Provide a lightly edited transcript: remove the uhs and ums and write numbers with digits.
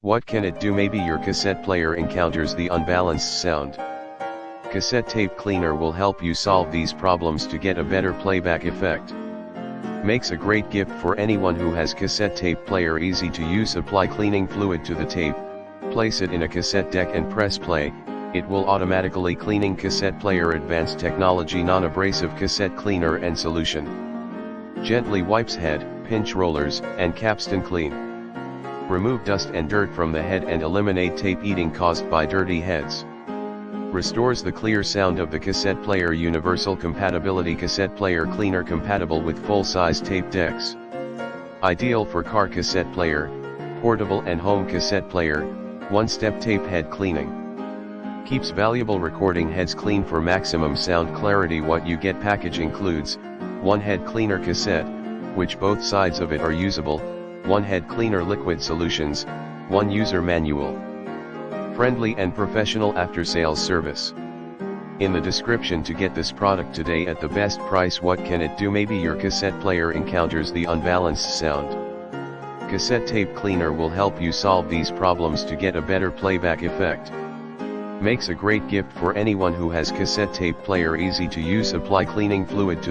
What can it do? Maybe your cassette player encounters the unbalanced sound. Cassette tape cleaner will help you solve these problems to get a better playback effect. Makes a great gift for anyone who has cassette tape player. Easy to use. Apply cleaning fluid to the tape, place it in a cassette deck and press play. It will automatically cleaning cassette player. Advanced technology, non-abrasive cassette cleaner and solution. Gently wipes head, pinch rollers, and capstan clean. Remove dust and dirt from the head and eliminate tape eating caused by dirty heads. Restores the clear sound of the cassette player. Universal compatibility. Cassette player cleaner compatible with full-size tape decks. Ideal for car cassette player, portable and home cassette player. One-step tape head cleaning. Keeps valuable recording heads clean for maximum sound clarity. What you get: package includes one head cleaner cassette, which both sides of it are usable, one head cleaner liquid solutions, one user manual. Friendly and professional after-sales service. In the description to get this product today at the best price. What can it do? Maybe your cassette player encounters the unbalanced sound. Cassette tape cleaner will help you solve these problems to get a better playback effect. Makes a great gift for anyone who has cassette tape player. Easy to use. Apply cleaning fluid to